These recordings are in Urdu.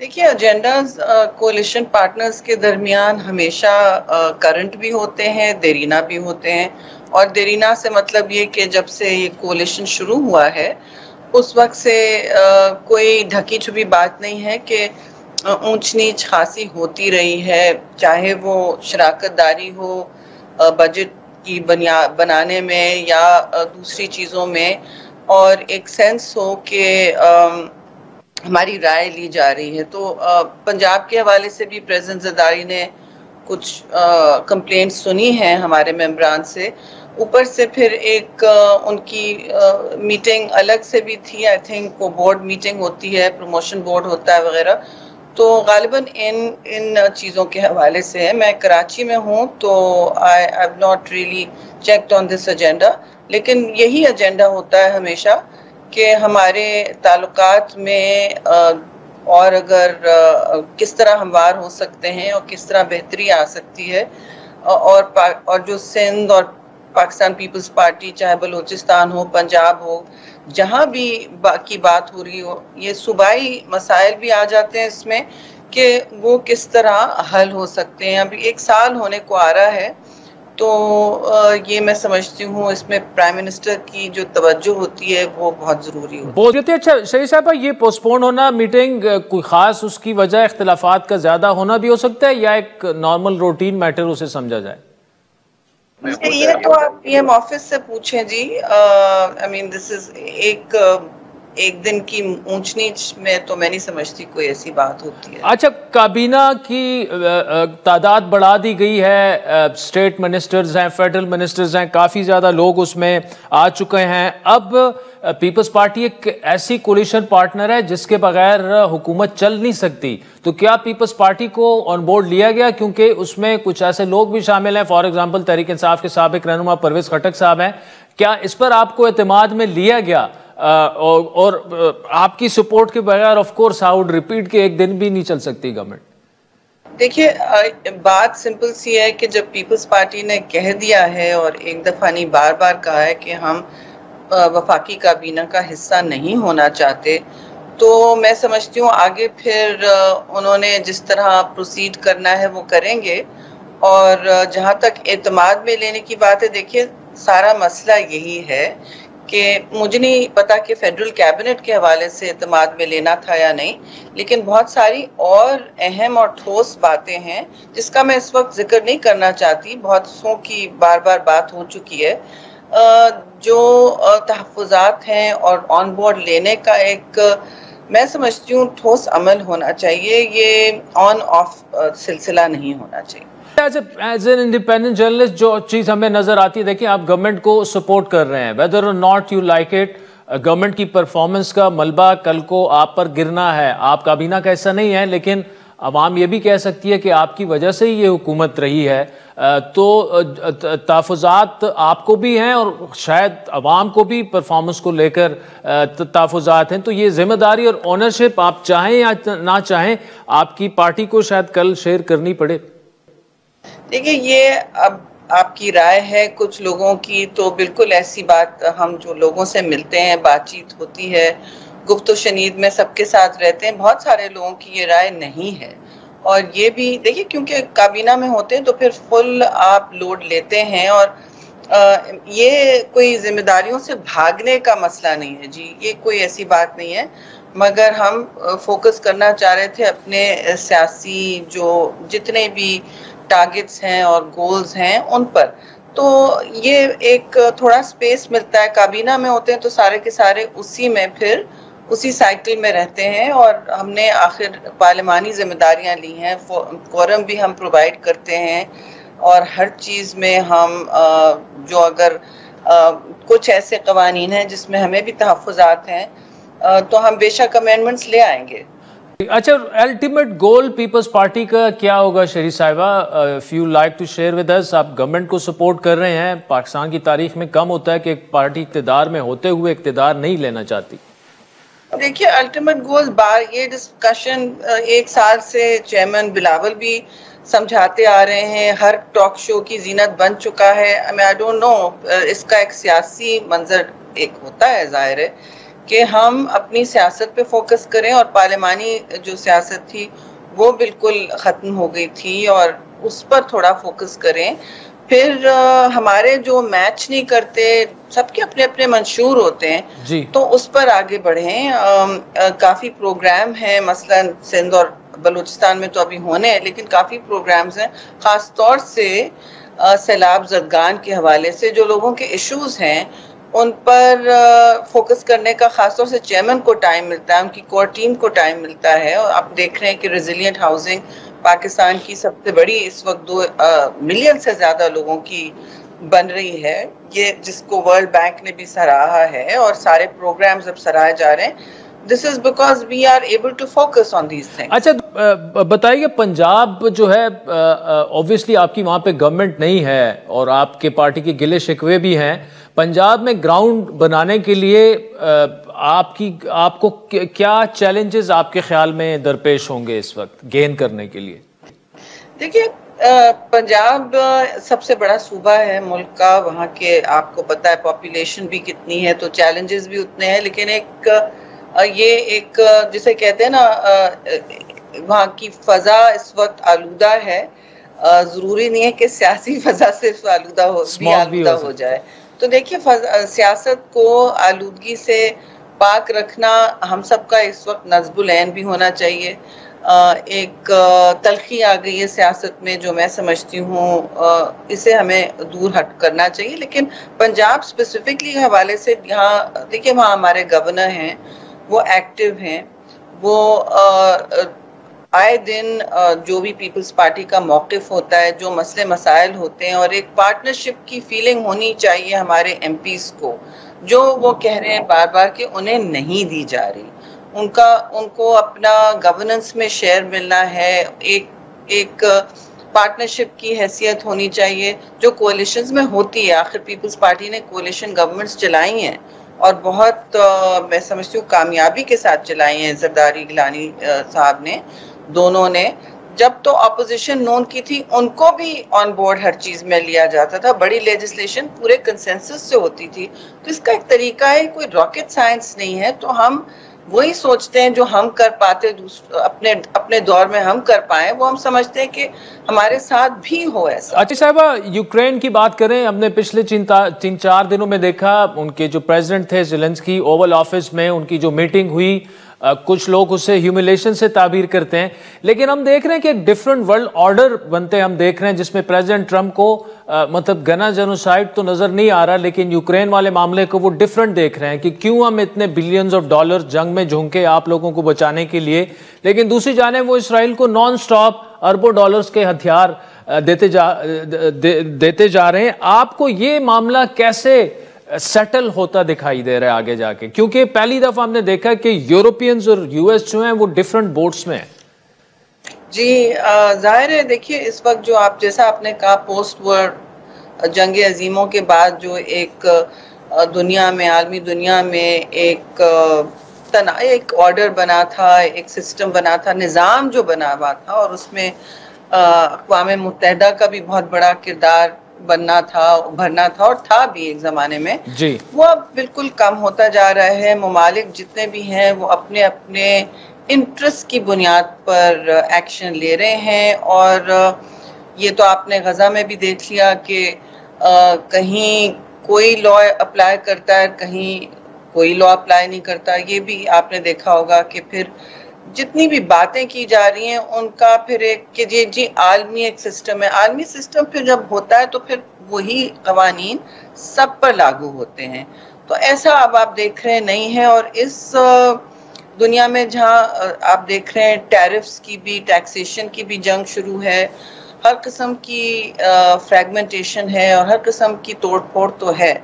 دیکھیے ایجنڈاز کولیشن پارٹنرز کے درمیان ہمیشہ کرنٹ بھی ہوتے ہیں، دیرینہ بھی ہوتے ہیں، اور دیرینہ سے مطلب یہ کہ جب سے یہ کولیشن شروع ہوا ہے اس وقت سے کوئی ڈھکی چھپی بات نہیں ہے کہ اونچ نیچ خاصی ہوتی رہی ہے، چاہے وہ شراکت داری ہو بجٹ کی بنانے میں یا دوسری چیزوں میں، اور ایک سینس ہو کہ ہماری رائے لی جا رہی ہے۔ تو پنجاب کے حوالے سے بھی پریزیڈنٹ زرداری نے کچھ کمپلینٹ سنی ہیں ہمارے ممبران سے، اوپر سے پھر ایک ان کی میٹنگ الگ سے بھی تھی، آئی تھنک وہ بورڈ میٹنگ ہوتی ہے، پروموشن بورڈ ہوتا ہے وغیرہ، تو غالباً ان چیزوں کے حوالے سے ہے۔ میں کراچی میں ہوں تو I have not really checked on this agenda، لیکن یہی ایجنڈا ہوتا ہے ہمیشہ کہ ہمارے تعلقات میں اور اگر کس طرح ہموار ہو سکتے ہیں اور کس طرح بہتری آ سکتی ہے، اور جو سندھ اور پاکستان پیپلز پارٹی چاہے بلوچستان ہو، پنجاب ہو، جہاں بھی کی بات ہو رہی ہو، یہ صوبائی مسائل بھی آ جاتے ہیں اس میں کہ وہ کس طرح حل ہو سکتے ہیں۔ ابھی 1 سال ہونے کو آ رہا ہے، تو یہ میں سمجھتی ہوں اس میں پرائم منسٹر کی جو توجہ ہوتی ہے وہ بہت ضروری ہوتی ہے۔ اچھا شریف صاحبہ، یہ پوسٹ پون ہونا میٹنگ کوئی خاص اس کی وجہ اختلافات کا زیادہ ہونا بھی ہو سکتا ہے یا ایک نارمل روٹین میٹر اسے سمجھا جائے؟ یہ تو آپ پی ایم آفس سے پوچھیں جی، آئی مین دس از ایک دن کی اونچ نیچ میں تو میں نہیں سمجھتی کوئی ایسی بات ہوتی ہے۔ اچھا، کابینہ کی تعداد بڑھا دی گئی ہے، اسٹیٹ منسٹرز ہیں، فیڈرل منسٹرز ہیں، کافی زیادہ لوگ اس میں آ چکے ہیں۔ اب پیپلز پارٹی ایک ایسی کولیشن پارٹنر ہے جس کے بغیر حکومت چل نہیں سکتی، تو کیا پیپلز پارٹی کو آن بورڈ لیا گیا؟ کیونکہ اس میں کچھ ایسے لوگ بھی شامل ہیں، فار ایگزامپل تحریک انصاف کے سابق رہنما پرویز خٹک صاحب ہیں، کیا اس پر آپ کو اعتماد میں لیا گیا؟ اور آپ کی سپورٹ کے بغیر of course I would repeat کہ ایک دن بھی نہیں چل سکتی گورنمنٹ۔ دیکھیے بات سمپل سی ہے کہ جب پیپلز پارٹی نے کہہ دیا ہے اور ایک دفعہ نہیں بار بار کہا ہے کہ ہم وفاقی کابینہ کا حصہ نہیں ہونا چاہتے، تو میں سمجھتی ہوں آگے پھر انہوں نے جس طرح پروسیڈ کرنا ہے وہ کریں گے۔ اور جہاں تک اعتماد میں لینے کی بات ہے، دیکھیے سارا مسئلہ یہی ہے کہ مجھے نہیں پتا کہ فیڈرل کیبنٹ کے حوالے سے اعتماد میں لینا تھا یا نہیں، لیکن بہت ساری اور اہم اور ٹھوس باتیں ہیں جس کا میں اس وقت ذکر نہیں کرنا چاہتی، بہت سو کی بار بار بات ہو چکی ہے، جو تحفظات ہیں اور آن بورڈ لینے کا ایک میں سمجھتی ہوں ٹھوس عمل ہونا چاہیے، یہ آن آف سلسلہ نہیں ہونا چاہیے۔ ایز این انڈیپینڈنٹ جرنلسٹ جو چیز ہمیں نظر آتی ہے، دیکھیں آپ گورنمنٹ کو سپورٹ کر رہے ہیں، ویدر اور not you like it, government کی پرفارمنس کا ملبہ کل کو آپ پر گرنا ہے، آپ کابینہ کا ایسا نہیں ہے، لیکن عوام یہ بھی کہہ سکتی ہے کہ آپ کی وجہ سے ہی یہ حکومت رہی ہے، تو تحفظات آپ کو بھی ہیں اور شاید عوام کو بھی پرفارمنس کو لے کر تحفظات ہیں، تو یہ ذمہ داری اور اونرشپ آپ چاہیں یا نہ چاہیں آپ کی پارٹی کو شاید کل شیئر کرنی پڑے۔ دیکھیے یہ اب آپ کی رائے ہے کچھ لوگوں کی، تو بالکل ایسی بات ہم جو لوگوں سے ملتے ہیں، بات چیت ہوتی ہے، گفت و شنید میں سب کے ساتھ رہتے ہیں، بہت سارے لوگوں کی یہ رائے نہیں ہے۔ اور یہ بھی دیکھیے کیونکہ کابینہ میں ہوتے ہیں تو پھر فل آپ لوڈ لیتے ہیں، اور یہ کوئی ذمہ داریوں سے بھاگنے کا مسئلہ نہیں ہے جی، یہ کوئی ایسی بات نہیں ہے، مگر ہم فوکس کرنا چاہ رہے تھے اپنے سیاسی جو جتنے بھی ٹارگٹس ہیں اور گولز ہیں ان پر، تو یہ ایک تھوڑا سپیس ملتا ہے۔ کابینہ میں ہوتے ہیں تو سارے کے سارے اسی میں پھر اسی سائیکل میں رہتے ہیں، اور ہم نے آخر پارلیمانی ذمہ داریاں لی ہیں، کورم بھی ہم پرووائڈ کرتے ہیں، اور ہر چیز میں ہم جو اگر کچھ ایسے قوانین ہیں جس میں ہمیں بھی تحفظات ہیں تو ہم بے شک امینڈمنٹس لے آئیں گے۔ اچھا، الٹیمیٹ گول پیپلز پارٹی کا کیا ہوگا شریف صاحبہ؟ if you like to share with us، آپ گورنمنٹ کو سپورٹ کر رہے ہیں، پاکستان کی تاریخ میں کم ہوتا ہے کہ ایک پارٹی اقتدار میں ہوتے ہوئے اقتدار نہیں لینا چاہتی۔ دیکھیے الٹیمیٹ گول یہ ڈسکشن 1 سال سے چیئرمین بلاول بھی سمجھاتے آ رہے ہیں، ہر ٹاک شو کی زینت بن چکا ہے۔ I don't know، اس کا ایک سیاسی منظر ایک ہوتا ہے ظاہر ہے کہ ہم اپنی سیاست پہ فوکس کریں، اور پارلیمانی جو سیاست تھی وہ بالکل ختم ہو گئی تھی، اور اس پر تھوڑا فوکس کریں. پھر ہمارے جو میچ نہیں کرتے، سب کے اپنے اپنے منشور ہوتے ہیں جی، تو اس پر آگے بڑھیں. کافی پروگرام ہیں، مثلا سندھ اور بلوچستان میں تو ابھی ہونے ہیں، لیکن کافی پروگرامز ہیں خاص طور سے سیلاب زدگان کے حوالے سے. جو لوگوں کے ایشوز ہیں ان پر فوکس کرنے کا خاص طور سے چیئرمین کو ٹائم ملتا ہے، ان کی کور ٹیم کو ٹائم ملتا ہے. اور آپ دیکھ رہے ہیں کہ ریزیلینٹ ہاؤسنگ پاکستان کی سب سے بڑی اس وقت 2 ملین سے زیادہ لوگوں کی بن رہی ہے، یہ جس کو ورلڈ بینک نے بھی سراہا ہے، اور سارے پروگرامز اب سراہے جا رہے ہیں. This is because we are able to focus on these things. اچھا بتائیے، پنجاب جو ہے اوبویسلی آپ کی وہاں پہ گورنمنٹ نہیں ہے اور آپ کے پارٹی کے گلے شکوے بھی ہیں. پنجاب میں گراؤنڈ بنانے کے لیے آپ کو کیا چیلنجز آپ کے خیال میں درپیش ہوں گے اس وقت گین کرنے کے لیے؟ دیکھیے، پنجاب سب سے بڑا صوبہ ہے ملک کا، وہاں کے آپ کو پتہ ہے پاپولیشن بھی کتنی ہے، تو چیلنجز بھی اتنے ہیں. لیکن ایک جسے کہتے ہیں نا، وہاں کی فضا اس وقت آلودہ ہے. ضروری نہیں ہے کہ سیاسی فضا صرف آلودہ ہو جائے. تو دیکھیے، سیاست کو آلودگی سے پاک رکھنا ہم سب کا اس وقت نصب العین بھی ہونا چاہیے. ایک تلخی آ گئی ہے سیاست میں جو میں سمجھتی ہوں اسے ہمیں دور ہٹ کرنا چاہیے. لیکن پنجاب اسپیسیفکلی کے حوالے سے یہاں دیکھیے، وہاں ہمارے گورنر ہیں، وہ ایکٹیو ہیں، وہ آئے دن جو بھی پیپلز پارٹی کا موقف ہوتا ہے، جو مسئلے مسائل ہوتے ہیں، اور ایک پارٹنرشپ کی فیلنگ ہونی چاہیے ہمارے ایم پیز کو، جو وہ کہہ رہے ہیں بار بار کہ انہیں نہیں دی جا رہی. ان کو اپنا گورننس میں شیئر ملنا ہے، ایک پارٹنرشپ کی حیثیت ہونی چاہیے جو کولیشنز میں ہوتی ہے. آخر پیپلز پارٹی نے کولیشن گورنمنٹس چلائی ہیں اور بہت میں سمجھتی ہوں کامیابی کے ساتھ چلائی ہیں. زرداری گیلانی صاحب نے، دونوں نے. جب تو اپوزیشن نون کی تھی ان کو بھی آن بورڈ ہر چیز میں لیا جاتا تھا، بڑی لیجسلیشن پورے کنسنسس سے ہوتی تھی. تو اس کا ایک طریقہ ہے، کوئی راکٹ سائنس نہیں ہے. تو ہم وہی سوچتے ہیں جو ہم کر پاتے اپنے دور میں ہم کر پائیں، وہ ہم سمجھتے ہیں کہ ہمارے ساتھ بھی ہو ایسا. اچھا صاحبہ، یوکرین کی بات کریں، ہم نے پچھلے 3-4 دنوں میں دیکھا ان کے جو پریزیڈنٹ تھے زیلنسکی، اوول آفس میں ان کی جو میٹنگ ہوئی، کچھ لوگ اسے ہیوملیشن سے تعبیر کرتے ہیں، لیکن ہم دیکھ رہے ہیں کہ ایک ڈیفرنٹ ورلڈ آرڈر بنتے ہم دیکھ رہے ہیں جس میں پریزیڈنٹ ٹرمپ کو مطلب گنا جینوسائیڈ تو نظر نہیں آ رہا، لیکن یوکرین والے معاملے کو وہ ڈیفرنٹ دیکھ رہے ہیں کہ کیوں ہم اتنے بلینز آف ڈالر جنگ میں جھونکے آپ لوگوں کو بچانے کے لیے، لیکن دوسری جانب وہ اسرائیل کو نان سٹاپ اربوں ڈالرز کے ہتھیار دیتے جا رہے ہیں. آپ کو یہ معاملہ کیسے سیٹل ہوتا دکھائی دے رہا ہے آگے جا کے؟ کیونکہ پہلی دفعہ ہم نے دیکھا کہ یورپینز اور یو ایس جو ہیں وہ ڈیفرنٹ بوٹس میں ہیں. جی ظاہر ہے، دیکھیے اس وقت جو جیسا آپ نے کہا، پوسٹ ور جنگ عظیموں کے بعد جو ایک دنیا میں، عالمی دنیا میں ایک آرڈر بنا تھا، ایک سسٹم بنا تھا، نظام جو بنا ہوا تھا، اور اس میں اقوام متحدہ کا بھی بہت بڑا کردار بننا تھا، ابھرنا تھا، اور تھا بھی ایک زمانے میں. جی، وہ اب بالکل کم ہوتا جا رہا ہے. ممالک جتنے بھی ہیں وہ اپنے اپنے انٹرسٹ کی بنیاد پر ایکشن لے رہے ہیں. اور یہ تو آپ نے غزہ میں بھی دیکھ لیا کہ کہیں کوئی لا اپلائی کرتا ہے، کہیں کوئی لا اپلائی نہیں کرتا. یہ بھی آپ نے دیکھا ہوگا کہ پھر جتنی بھی باتیں کی جا رہی ہیں ان کا پھر ایک کہ جی عالمی ایک سسٹم ہے. عالمی سسٹم پھر جب ہوتا ہے تو پھر وہی قوانین سب پر لاگو ہوتے ہیں. تو ایسا اب آپ دیکھ رہے نہیں ہے. اور اس دنیا میں جہاں آپ دیکھ رہے ہیں ٹیرفز کی بھی، ٹیکسیشن کی بھی جنگ شروع ہے، ہر قسم کی فریگمنٹیشن ہے اور ہر قسم کی توڑ پھوڑ تو ہے.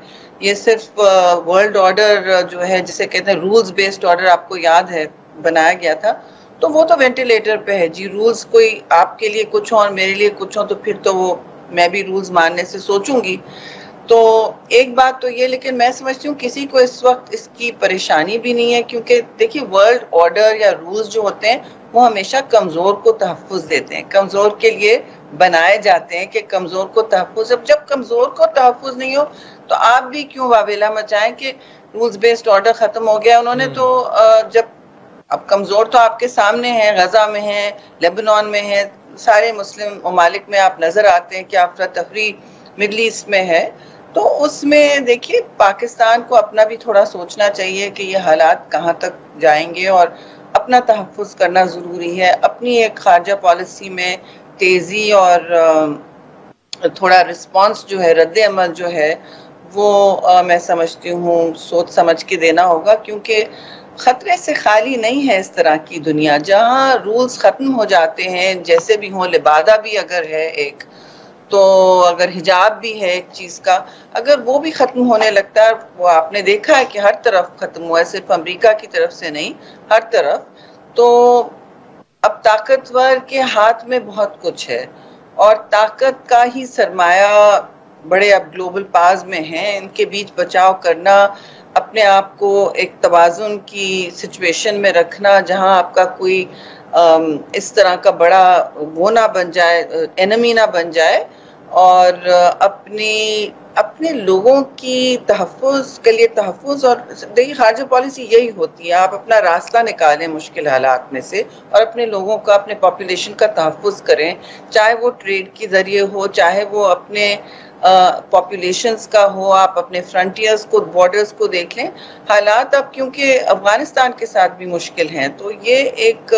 یہ صرف ورلڈ آرڈر جو ہے جسے کہتے ہیں رولز بیسڈ آرڈر، آپ کو یاد ہے بنایا گیا تھا، تو وہ تو وینٹیلیٹر پہ ہے. جی رولز کوئی آپ کے لیے کچھ ہوں اور میرے لیے کچھ ہوں تو پھر تو وہ میں بھی رولز ماننے سے سوچوں گی. تو ایک بات تو یہ، لیکن میں سمجھتی ہوں کسی کو اس وقت اس کی پریشانی بھی نہیں ہے، کیونکہ دیکھیے ورلڈ آرڈر یا رولز جو ہوتے ہیں وہ ہمیشہ کمزور کو تحفظ دیتے ہیں، کمزور کے لیے بنائے جاتے ہیں کہ کمزور کو تحفظ. اب جب کمزور کو تحفظ نہیں ہو تو آپ بھی کیوں واویلا مچائیں کہ رولز بیسڈ آرڈر ختم ہو گیا. انہوں نے تو جب اب کمزور تو آپ کے سامنے ہیں، غزہ میں ہیں، لیبنان میں ہیں، سارے مسلم ممالک میں آپ نظر آتے ہیں کہ افراتفری مڈل ایسٹ میں ہے. تو اس میں دیکھیے پاکستان کو اپنا بھی تھوڑا سوچنا چاہیے کہ یہ حالات کہاں تک جائیں گے، اور اپنا تحفظ کرنا ضروری ہے. اپنی ایک خارجہ پالیسی میں تیزی اور تھوڑا رسپانس جو ہے، رد عمل جو ہے وہ میں سمجھتی ہوں سوچ سمجھ کے دینا ہوگا، کیونکہ خطرے سے خالی نہیں ہے اس طرح کی دنیا. جہاں رولز ختم ہو جاتے ہیں جیسے بھی ہوں، لبادہ بھی اگر ہے ایک، تو اگر حجاب بھی ہے ایک چیز کا، اگر وہ بھی ختم ہونے لگتا ہے، وہ آپ نے دیکھا ہے کہ ہر طرف ختم ہوا ہے، صرف امریکہ کی طرف سے نہیں، ہر طرف. تو اب طاقتور کے ہاتھ میں بہت کچھ ہے، اور طاقت کا ہی سرمایہ بڑے اب گلوبل پاز میں ہیں. ان کے بیچ بچاؤ کرنا، اپنے آپ کو ایک توازن کی سچویشن میں رکھنا جہاں آپ کا کوئی اس طرح کا بڑا وہ نہ بن جائے، انیمی نہ بن جائے، اور اپنے لوگوں کی تحفظ کے لیے تحفظ. اور دیکھیے خارجہ پالیسی یہی ہوتی ہے، آپ اپنا راستہ نکالیں مشکل حالات میں سے، اور اپنے لوگوں کا، اپنے پاپولیشن کا تحفظ کریں، چاہے وہ ٹریڈ کے ذریعے ہو، چاہے وہ اپنے پاپولیشنز کا ہو. آپ اپنے فرنٹیئرز کو، بارڈرز کو دیکھ لیں. حالات اب کیونکہ افغانستان کے ساتھ بھی مشکل ہیں، تو یہ ایک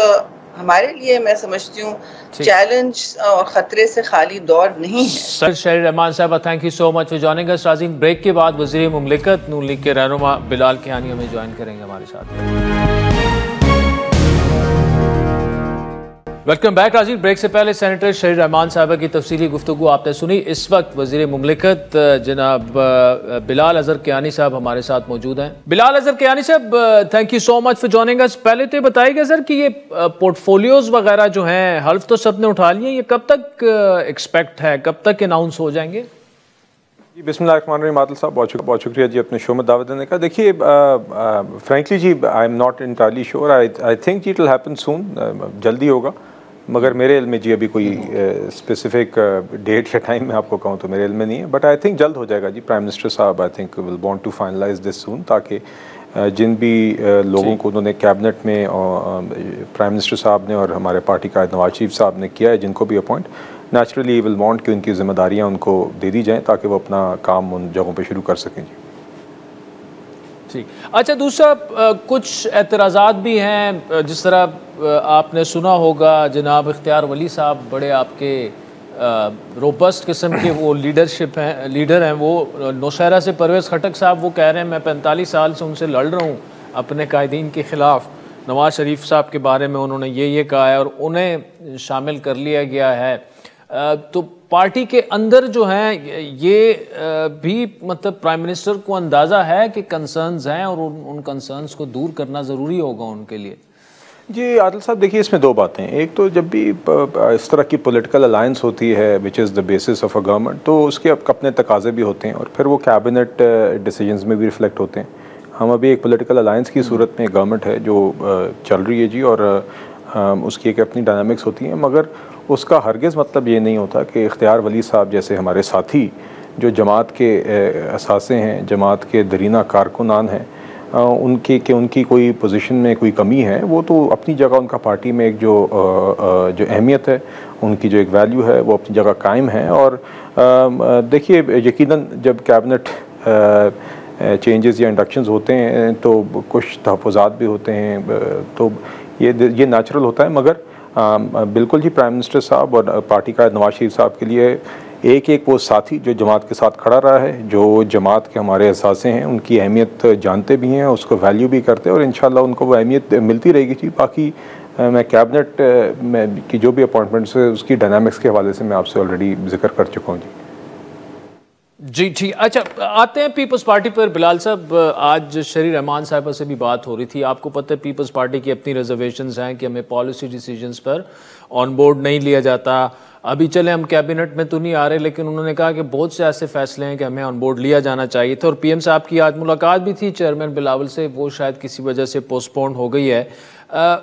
ہمارے لیے میں سمجھتی ہوں چیلنج اور خطرے سے خالی دور نہیں ہے. سر Sherry Rehman sahiba, thank you so much for joining اس. ناظرین، بریک کے بعد وزیر مملکت نون لیگ کے رہنما بلال کیانی ہمیں جوائن کریں گے ہمارے ساتھ. Welcome back. ناظرین، بریک سے پہلے سینیٹر شہری رحمان صاحبہ کی تفصیلی گفتگو آپ نے سنی. اس وقت وزیر مملکت جناب بلال اظہر کیانی صاحب ہمارے ساتھ موجود ہیں. بلال Azhar Kiani sahab, thank you so much for joining اس. پہلے تو یہ بتائیے گا سر کہ یہ پورٹ فولیوز وغیرہ جو ہیں، حلف تو سب نے اٹھا لیے، یہ کب تک ایکسپیکٹ ہے، کب تک اناؤنس ہو جائیں گے؟ جی بسم اللہ الرحمن الرحیم. عادل صاحب بہت شکریہ جی اپنے شو میں دعوت دینے کا. دیکھیے frankly ji I'm not entirely sure. I think it will happen soon, جلدی ہوگا، مگر میرے علم میں جی ابھی کوئی اسپیسیفک ڈیٹ یا ٹائم میں آپ کو کہوں تو میرے علم میں نہیں ہے، بٹ آئی تھنک جلد ہو جائے گا جی. Prime minister sahab I think will want to finalise this soon, تاکہ جن بھی لوگوں کو انہوں نے کیبنٹ میں پرائم منسٹر صاحب نے اور ہمارے پارٹی قائد نواز شریف صاحب نے کیا ہے، جن کو بھی اپوائنٹ، نیچرلی ول وانٹ کہ ان کی ذمہ داریاں ان کو دے دی جائیں تاکہ وہ اپنا کام ان جگہوں پہ شروع کر سکیں جی. ٹھیک. اچھا، دوسرا کچھ اعتراضات بھی ہیں. جس طرح آپ نے سنا ہوگا جناب اختیار ولی صاحب بڑے آپ کے روبسٹ قسم کے وہ لیڈر ہیں. وہ نوشہرہ سے پرویز خٹک صاحب وہ کہہ رہے ہیں میں 45 سال سے ان سے لڑ رہا ہوں اپنے قائدین کے خلاف. نواز شریف صاحب کے بارے میں انہوں نے یہ کہا ہے اور انہیں شامل کر لیا گیا ہے. تو پارٹی کے اندر جو ہیں یہ بھی مطلب پرائم منسٹر کو اندازہ ہے کہ کنسرنز ہیں اور ان کنسرنز کو دور کرنا ضروری ہوگا ان کے لیے. جی عادل صاحب دیکھیے اس میں دو باتیں. ایک تو جب بھی اس طرح کی پولیٹیکل الائنس ہوتی ہے which is the basis of a government, تو اس کے اپنے تقاضے بھی ہوتے ہیں اور پھر وہ کیبنٹ ڈیسیجنز میں بھی ریفلیکٹ ہوتے ہیں. ہم ابھی ایک پولیٹیکل الائنس کی صورت میں گورنمنٹ ہے جو چل رہی ہے جی، اور اس کی ایک اپنی ڈائنامکس ہوتی ہیں، مگر اس کا ہرگز مطلب یہ نہیں ہوتا کہ اختیار ولی صاحب جیسے ہمارے ساتھی جو جماعت کے اثاثے ہیں، جماعت کے درینہ کارکنان ہیں، ان کی کوئی پوزیشن میں کوئی کمی ہے. وہ تو اپنی جگہ ان کا پارٹی میں ایک جو اہمیت ہے، ان کی جو ایک ویلیو ہے وہ اپنی جگہ قائم ہے. اور دیکھیے یقیناً جب کیبنٹ چینجز یا انڈکشنز ہوتے ہیں تو کچھ تحفظات بھی ہوتے ہیں، تو یہ نیچرل ہوتا ہے. مگر بالکل جی پرائم منسٹر صاحب اور پارٹی قائد نواز شریف صاحب کے لیے ایک وہ ساتھی جو جماعت کے ساتھ کھڑا رہا ہے، جو جماعت کے ہمارے اثاثے ہیں، ان کی اہمیت جانتے بھی ہیں، اس کو ویلیو بھی کرتے ہیں، اور انشاءاللہ ان کو وہ اہمیت ملتی رہے گی جی. باقی میں کیبنٹ میں کی جو بھی اپوائنٹمنٹس ہے اس کی ڈائنامکس کے حوالے سے میں آپ سے آلریڈی ذکر کر چکا ہوں جی. جی ٹھیک. اچھا آتے ہیں پیپلز پارٹی پر. بلال صاحب آج شہری رحمان صاحبہ سے بھی بات ہو رہی تھی. آپ کو پتہ ہے پیپلز پارٹی کی اپنی ریزرویشنز ہیں کہ ہمیں policy decisions per on board نہیں لیا جاتا. ابھی چلے ہم کیبنٹ میں تو نہیں آ رہے، لیکن انہوں نے کہا کہ بہت سے ایسے فیصلے ہیں کہ ہمیں آن بورڈ لیا جانا چاہیے تھا. اور پی ایم صاحب کی آج ملاقات بھی تھی چیئرمین بلاول سے، وہ شاید کسی وجہ سے پوسٹ پون ہو گئی ہے.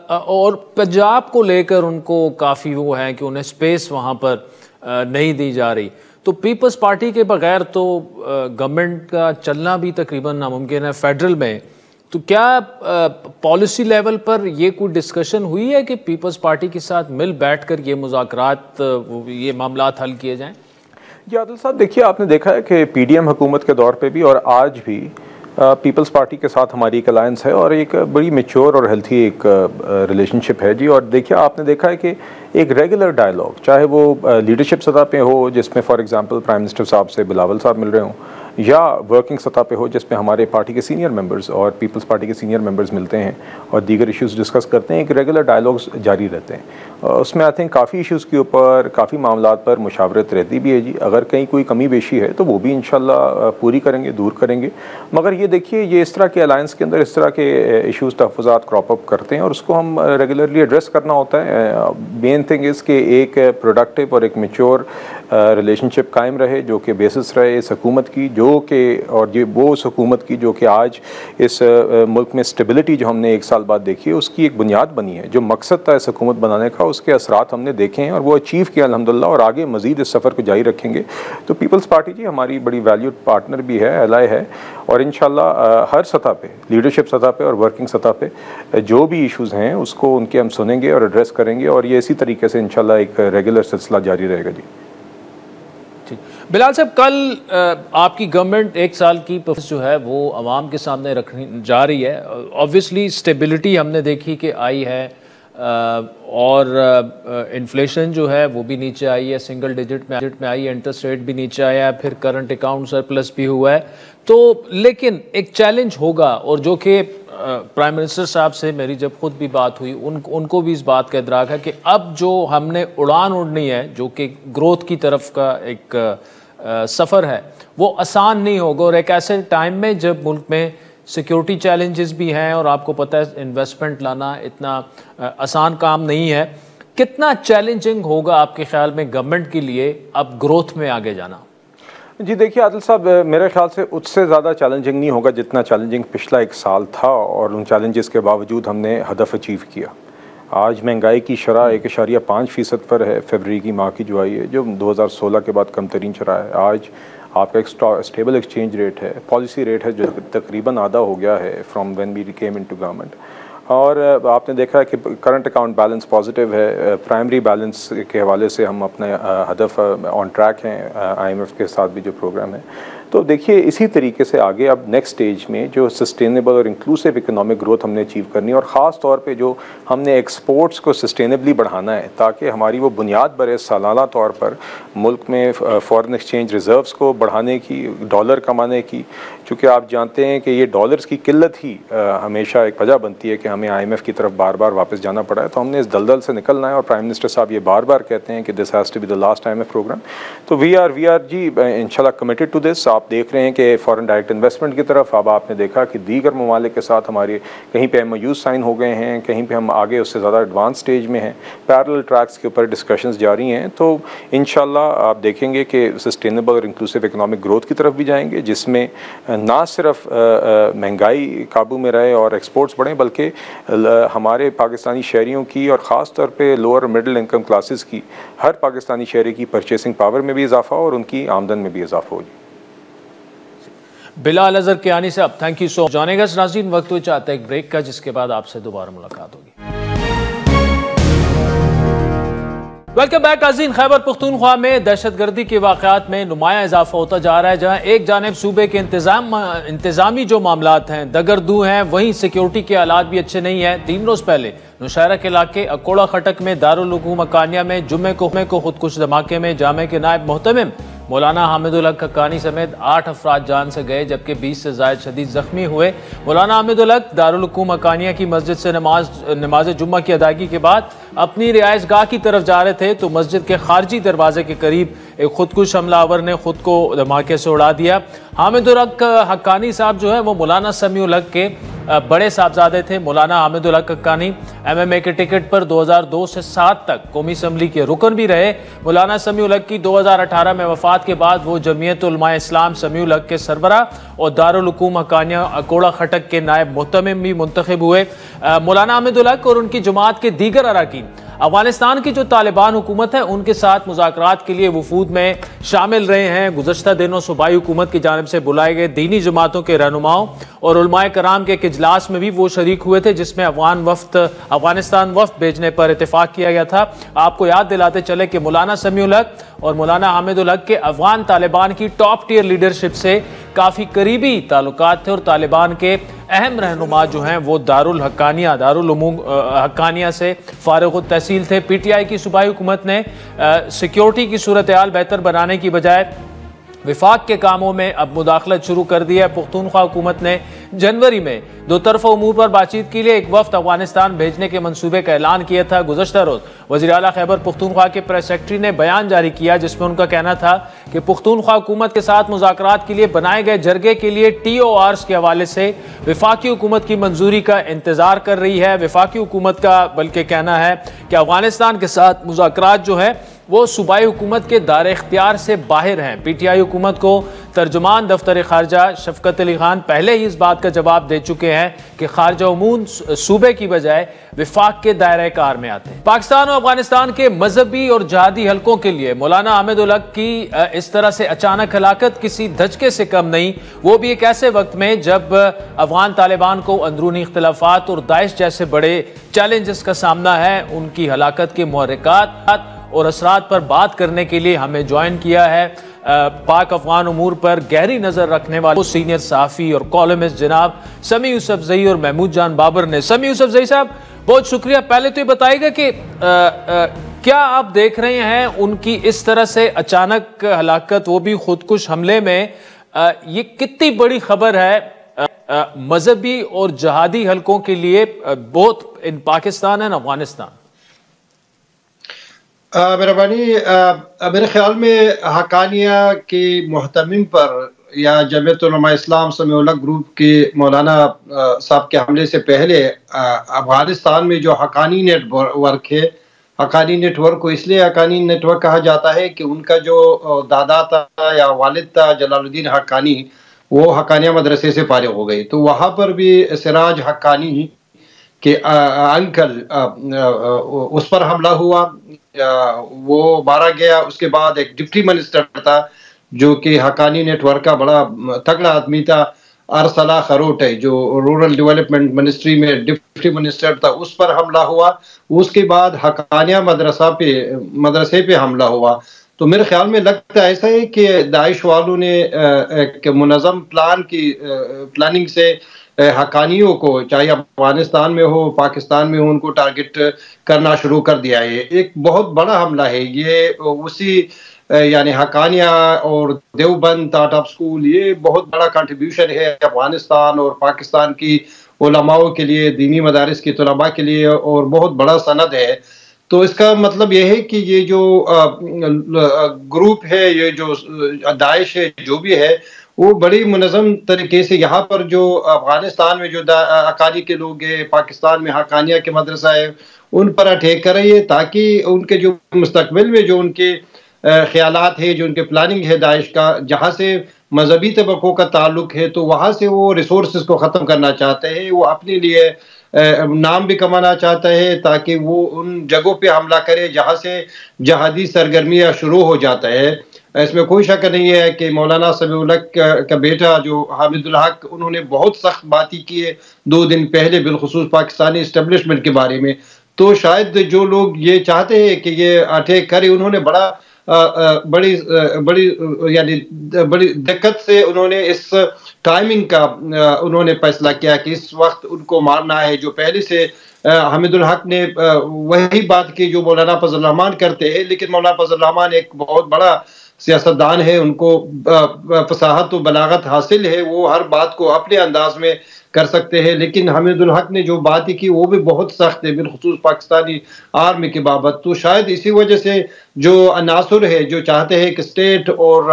اور پنجاب کو لے کر ان کو کافی وہ ہے کہ انہیں سپیس وہاں پر نہیں دی جا رہی. تو پیپلز پارٹی کے بغیر تو گورنمنٹ کا چلنا بھی تقریباً ناممکن ہے فیڈرل میں. تو کیا پالیسی لیول پر یہ کوئی ڈسکشن ہوئی ہے کہ پیپلز پارٹی کے ساتھ مل بیٹھ کر یہ مذاکرات یہ معاملات حل کیے جائیں؟ جی عادل صاحب دیکھیے آپ نے دیکھا ہے کہ پی ڈی ایم حکومت کے دور پہ بھی اور آج بھی پیپلز پارٹی کے ساتھ ہماری ایک الائنس ہے اور ایک بڑی میچور اور ہیلتھی ایک ریلیشن شپ ہے جی. اور دیکھیے آپ نے دیکھا ہے کہ ایک ریگولر ڈائلاگ چاہے وہ لیڈرشپ سطح پہ ہو جس میں فار ایگزامپل پرائم منسٹر صاحب سے بلاول صاحب مل رہے ہوں, یا ورکنگ سطح پہ ہو جس میں ہمارے پارٹی کے سینئر ممبرز اور پیپلز پارٹی کے سینئر ممبرز ملتے ہیں اور دیگر ایشوز ڈسکس کرتے ہیں. ایک ریگولر ڈائلاگز جاری رہتے ہیں. اس میں آئی تھنک کافی ایشوز کے اوپر کافی معاملات پر مشاورت رہتی بھی ہے جی. اگر کہیں کوئی کمی بیشی ہے تو وہ بھی انشاءاللہ پوری کریں گے, دور کریں گے. مگر یہ دیکھیے یہ اس طرح کے الائنس کے اندر اس طرح کے ایشوز تحفظات کراپ اپ کرتے ہیں اور اس کو ہم ریگولرلی ایڈریس کرنا ہوتا ہے. مین تھنگ اس کہ ایک پروڈکٹیو اور ایک میچور ریلیشن شپ قائم رہے جو کہ بیسس رہے اس حکومت کی, جو کہ اور یہ وہ اس حکومت کی جو کہ آج اس ملک میں اسٹیبلٹی جو ہم نے ایک سال بعد دیکھی ہے اس کی ایک بنیاد بنی ہے. جو مقصد تھا اس حکومت بنانے کا اس کے اثرات ہم نے دیکھے ہیں اور وہ اچیو کیا الحمدللہ, اور آگے مزید اس سفر کو جاری رکھیں گے. تو پیپلز پارٹی جی ہماری بڑی ویلیوڈ پارٹنر بھی ہے, ایلائی ہے, اور انشاءاللہ ہر سطح پہ لیڈرشپ سطح پہ اور ورکنگ سطح پہ جو بھی ایشوز ہیں اس کو ان کے ہم سنیں گے اور ایڈریس کریں گے, اور یہ اسی طریقے سے انشاءاللہ ایک ریگولر سلسلہ جاری رہے گا جی. بلال صاحب کل آپ کی گورنمنٹ ایک سال کی پرفارمنس جو ہے وہ عوام کے سامنے رکھنی جا رہی ہے. آبویسلی اسٹیبلٹی ہم نے دیکھی کہ آئی ہے اور انفلیشن جو ہے وہ بھی نیچے آئی ہے, سنگل ڈیجٹ میں آئی ہے, انٹرسٹ ریٹ بھی نیچے آیا ہے, پھر کرنٹ اکاؤنٹ سرپلس بھی ہوا ہے. تو لیکن ایک چیلنج ہوگا, اور جو کہ پرائم منسٹر صاحب سے میری جب خود بھی بات ہوئی ان کو بھی اس بات کا ادراک ہے کہ اب جو ہم نے اڑان اڑنی ہے جو کہ گروتھ کی طرف کا ایک سفر ہے وہ آسان نہیں ہوگا, اور ایک ایسے ٹائم میں جب ملک میں سیکیورٹی چیلنجز بھی ہیں اور آپ کو پتہ ہے انویسٹمنٹ لانا اتنا آسان کام نہیں ہے. کتنا چیلنجنگ ہوگا آپ کے خیال میں گورنمنٹ کے لیے اب گروتھ میں آگے جانا؟ جی دیکھیے عادل صاحب میرے خیال سے اس سے زیادہ چیلنجنگ نہیں ہوگا جتنا چیلنجنگ پچھلا ایک سال تھا, اور ان چیلنجز کے باوجود ہم نے ہدف اچیو کیا. آج مہنگائی کی شرح 1.5% پر ہے, فیبرری کی ماہ کی جو آئی ہے جو 2016 کے بعد کم ترین شرح ہے. آج آپ کا ایک اسٹیبل ایکسچینج ریٹ ہے, پالیسی ریٹ ہے جو تقریباً آدھا ہو گیا ہے from when we came into government. اور آپ نے دیکھا ہے کہ کرنٹ اکاؤنٹ بیلنس پازیٹیو ہے, پرائمری بیلنس کے حوالے سے ہم اپنے ہدف آن ٹریک ہیں, آئی ایم ایف کے ساتھ بھی جو پروگرام ہے. تو دیکھیے اسی طریقے سے آگے اب نیکسٹ سٹیج میں جو سسٹینیبل اور انکلوسیو اکنامک گروتھ ہم نے اچیو کرنی ہے, اور خاص طور پہ جو ہم نے ایکسپورٹس کو سسٹینیبلی بڑھانا ہے تاکہ ہماری وہ بنیاد برے سالانہ طور پر ملک میں فارن ایکسچینج ریزروز کو بڑھانے کی, ڈالر کمانے کی. چونکہ آپ جانتے ہیں کہ یہ ڈالرز کی قلت ہی ہمیشہ ایک وجہ بنتی ہے کہ ہمیں آئی ایم ایف کی طرف بار بار واپس جانا پڑا ہے. تو ہم نے اس دلدل سے نکلنا ہے, اور پرائم منسٹر صاحب یہ بار بار کہتے ہیں کہ this has to be the last I M F program. تو وی آر جی انشاءاللہ کمیٹڈ ٹو دس. آپ دیکھ رہے ہیں کہ فارن ڈائریکٹ انویسٹمنٹ کی طرف اب آپ نے دیکھا کہ دیگر ممالک کے ساتھ ہماری کہیں پہ ایم او یوز سائن ہو گئے ہیں, کہیں پہ ہم آگے اس سے زیادہ ایڈوانس سٹیج میں ہیں, پیرلل ٹریکس کے اوپر ڈسکشنز جاری ہیں. تو انشاءاللہ آپ دیکھیں گے کہ سسٹینیبل اور انکلوسیو اکنامک گروتھ کی طرف بھی جائیں گے, جس میں نہ صرف مہنگائی قابو میں رہے اور ایکسپورٹس بڑھیں, بلکہ ہمارے پاکستانی شہریوں کی اور خاص طور پہ لوور مڈل انکم کلاسز کی, ہر پاکستانی شہری کی پرچیسنگ پاور میں بھی اضافہ ہو اور ان کی آمدن میں بھی اضافہ ہو. بلال Azhar Kiani sahab thank you so مچ. جانے گا ناظرین وقت ہو چاہتا ہے ایک بریک کا, جس کے بعد آپ سے دوبارہ ملاقات ہوگی. ویلکم بیک ناظرین. خیبر پختونخوا میں دہشت گردی کے واقعات میں نمایاں اضافہ ہوتا جا رہا ہے. جہاں ایک جانب صوبے کے انتظامی جو معاملات ہیں دگردو ہیں, وہیں سیکیورٹی کے حالات بھی اچھے نہیں ہیں. 3 روز پہلے نوشہرہ کے علاقے اکوڑا خٹک میں دارالعلوم مکانیہ میں جمعے کو خودکش دھماکے میں جامع کے نائب محتمم مولانا حامد الحق حقانی سمیت 8 افراد جان سے گئے, جبکہ 20 سے زائد شدید زخمی ہوئے. مولانا حامد الحق دارالعلوم حقانیہ کی مسجد سے نماز جمعہ کی ادائیگی کے بعد اپنی رہائش گاہ کی طرف جا رہے تھے تو مسجد کے خارجی دروازے کے قریب ایک خودکش حملہ آور نے خود کو دھماکے سے اڑا دیا. حامد الحق حقانی صاحب جو ہے وہ مولانا سمیع الحق کے بڑے صاحبزادے تھے. مولانا حامد الحق حقانی ایم ایم اے کے ٹکٹ پر 2002 سے 7 تک قومی اسمبلی کے رکن بھی رہے. مولانا سمیع الحق کی 2018 میں وفات کے بعد وہ جمعیت علماء اسلام سمیع الحق کے سربراہ اور دارالعلوم حقانیہ اکوڑا خٹک کے نائب محتمم بھی منتخب ہوئے. مولانا حامد الحق اور ان کی جماعت کے دیگر اراکین افغانستان کی جو طالبان حکومت ہے ان کے ساتھ مذاکرات کے لیے وفود میں شامل رہے ہیں. گزشتہ دنوں صوبائی حکومت کی جانب سے بلائے گئے دینی جماعتوں کے رہنماؤں اور علماء کرام کے ایک اجلاس میں بھی وہ شریک ہوئے تھے جس میں افغانستان وفد بھیجنے پر اتفاق کیا گیا تھا. آپ کو یاد دلاتے چلے کہ مولانا سمیع الحق اور مولانا حامد الحق کے افغان طالبان کی ٹاپ ٹیئر لیڈرشپ سے کافی قریبی تعلقات تھے اور طالبان کے اہم رہنما جو ہیں وہ دارالعلوم حقانیہ سے فارغ التحصیل تھے. پی ٹی آئی کی صوبائی حکومت نے سیکیورٹی کی صورتحال بہتر بنانے کی بجائے وفاق کے کاموں میں اب مداخلت شروع کر دی ہے. پختونخوا حکومت نے جنوری میں دو طرفہ امور پر بات چیت کے لیے ایک وفد افغانستان بھیجنے کے منصوبے کا اعلان کیا تھا. گزشتہ روز وزیر اعلیٰ خیبر پختونخوا کے پریس سیکرٹری نے بیان جاری کیا جس میں ان کا کہنا تھا کہ پختونخوا حکومت کے ساتھ مذاکرات کے لیے بنائے گئے جرگے کے لیے ٹی او آرز کے حوالے سے وفاقی حکومت کی منظوری کا انتظار کر رہی ہے. وفاقی حکومت کا بلکہ کہنا ہے کہ افغانستان کے ساتھ مذاکرات جو ہے وہ صوبائی حکومت کے دائرہ اختیار سے باہر ہیں. پی ٹی آئی حکومت کو ترجمان دفتر خارجہ شفقت علی خان پہلے ہی اس بات کا جواب دے چکے ہیں کہ خارجہ امور صوبے کی بجائے وفاق کے دائرہ کار میں آتے ہیں. پاکستان اور افغانستان کے مذہبی اور جہادی حلقوں کے لیے مولانا حامد الحق کی اس طرح سے اچانک ہلاکت کسی دھچکے سے کم نہیں, وہ بھی ایک ایسے وقت میں جب افغان طالبان کو اندرونی اختلافات اور داعش جیسے بڑے چیلنجز کا سامنا ہے. ان کی ہلاکت کے محرکات اور اثرات پر بات کرنے کے لیے ہمیں جوائن کیا ہے پاک افغان امور پر گہری نظر رکھنے والے سینئر صحافی اور کالمسٹ جناب سمیع یوسفزئی اور محمود جان بابر نے. سمیع یوسفزئی صاحب بہت شکریہ. پہلے تو یہ بتائیے گا کہ کیا آپ دیکھ رہے ہیں ان کی اس طرح سے اچانک ہلاکت, وہ بھی خودکش حملے میں, یہ کتنی بڑی خبر ہے مذہبی اور جہادی حلقوں کے لیے بہت ان پاکستان اینڈ افغانستان؟ مہربانی, میرے خیال میں حقانیہ کی محتمم پر یا جمعیت علماء اسلام سمیع الحق گروپ کے مولانا صاحب کے حملے سے پہلے افغانستان میں جو حقانی نیٹ ورک ہے, حقانی نیٹ ورک کو اس لیے حقانی نیٹ ورک کہا جاتا ہے کہ ان کا جو دادا تھا یا والد تھا جلال الدین حقانی, وہ حقانیہ مدرسے سے فارغ ہو گئی. تو وہاں پر بھی سراج حقانی کہ انکل اس پر حملہ ہوا, وہ مارا گیا. اس کے بعد ایک ڈپٹی منسٹر تھا جو کہ حقانی نیٹ ورک کا بڑا تگڑا آدمی تھا, ارسلہ خروٹ ہے جو رورل ڈیولپمنٹ منسٹری میں ڈپٹی منسٹر تھا, اس پر حملہ ہوا. اس کے بعد حقانیہ مدرسے پہ حملہ ہوا. تو میرے خیال میں لگتا ہے ایسا ہے کہ داعش والوں نے ایک منظم پلاننگ سے حقانیوں کو, چاہے افغانستان میں ہو پاکستان میں ہو, ان کو ٹارگٹ کرنا شروع کر دیا ہے. ایک بہت بڑا حملہ ہے یہ, اسی یعنی حقانیہ اور دیوبند ٹاٹا اسکول, یہ بہت بڑا کنٹریبیوشن ہے افغانستان اور پاکستان کی علماءوں کے لیے, دینی مدارس کی طلباء کے لیے, اور بہت بڑا سند ہے. تو اس کا مطلب یہ ہے کہ یہ جو گروپ ہے, یہ جو داعش ہے, جو بھی ہے, وہ بڑی منظم طریقے سے یہاں پر جو افغانستان میں جو اکالی کے لوگ ہیں, پاکستان میں حقانیہ کے مدرسہ ہے, ان پر اٹیک کر رہی ہے تاکہ ان کے جو مستقبل میں جو ان کے خیالات ہے, جو ان کے پلاننگ ہے داعش کا, جہاں سے مذہبی طبقوں کا تعلق ہے, تو وہاں سے وہ ریسورسز کو ختم کرنا چاہتے ہیں. وہ اپنے لیے نام بھی کمانا چاہتا ہے تاکہ وہ ان جگہوں پہ حملہ کرے جہاں سے جہادی سرگرمیاں شروع ہو جاتا ہے. اس میں کوئی شک نہیں ہے کہ مولانا سمیع الحق کا بیٹا جو حامد الحق, انہوں نے بہت سخت باتیں کی ہے 2 دن پہلے, بالخصوص پاکستانی اسٹیبلشمنٹ کے بارے میں. تو شاید جو لوگ یہ چاہتے ہیں کہ یہ اٹیک کرے, انہوں نے بڑی دقت سے انہوں نے اس ٹائمنگ کا انہوں نے فیصلہ کیا کہ اس وقت ان کو مارنا ہے. جو پہلے سے حامد الحق نے وہی بات کی جو مولانا فضل الرحمان کرتے ہیں, لیکن مولانا فضل الرحمان ایک بہت بڑا سیاستدان ہے, ان کو فصاحت و بلاغت حاصل ہے, وہ ہر بات کو اپنے انداز میں کر سکتے ہیں. لیکن حامد الحق نے جو باتیں کی وہ بھی بہت سخت ہے, بالخصوص پاکستانی آرمی کے بابت. تو شاید اسی وجہ سے جو عناصر ہے جو چاہتے ہیں کہ اسٹیٹ اور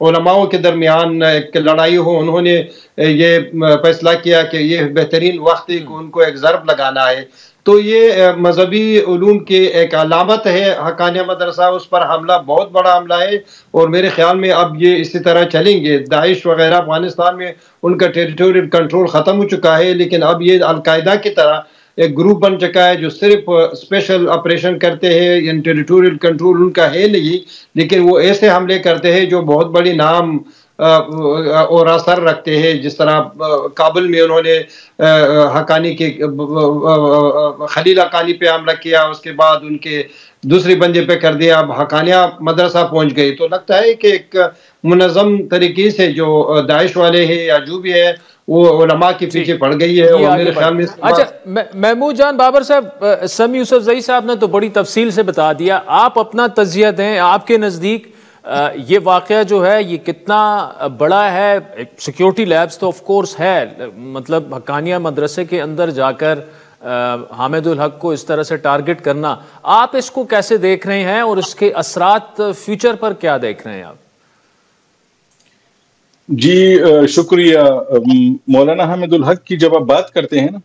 علماءوں کے درمیان ایک لڑائی ہو, انہوں نے یہ فیصلہ کیا کہ یہ بہترین وقت ہے کہ ان کو ایک ضرب لگانا ہے. تو یہ مذہبی علوم کی ایک علامت ہے حقانیہ مدرسہ, اس پر حملہ بہت بڑا حملہ ہے. اور میرے خیال میں اب یہ اسی طرح چلیں گے. داعش وغیرہ افغانستان میں ان کا ٹیریٹوریل کنٹرول ختم ہو چکا ہے, لیکن اب یہ القاعدہ کی طرح ایک گروپ بن چکا ہے جو صرف اسپیشل آپریشن کرتے ہیں، یعنی ٹیریٹوریل کنٹرول ان کا ہے نہیں، لیکن وہ ایسے حملے کرتے ہیں جو بہت بڑی نام اور اثر رکھتے ہیں. جس طرح کابل میں انہوں نے حقانی کے خلیل حقانی پہ حملہ کیا، اس کے بعد ان کے دوسری بندے پہ کر دیا، اب حقانیہ مدرسہ پہنچ گئی. تو لگتا ہے کہ ایک منظم طریقے سے جو داعش والے ہیں یا جو بھی ہے وہ علماء کے پیچھے پڑ گئی ہے. اور میرے خیال میں اچھا محمود جان بابر صاحب، سمیع یوسفزئی صاحب نے تو بڑی تفصیل سے بتا دیا، آپ اپنا تجزیہ دیں. آپ کے نزدیک یہ واقعہ جو ہے یہ کتنا بڑا ہے؟ سیکیورٹی لیبز تو آف کورس ہے، مطلب حقانیہ مدرسے کے اندر جا کر حامد الحق کو اس طرح سے ٹارگٹ کرنا، آپ اس کو کیسے دیکھ رہے ہیں اور اس کے اثرات فیوچر پر کیا دیکھ رہے ہیں آپ؟ جی شکریہ. مولانا حامد الحق کی جب آپ بات کرتے ہیں نا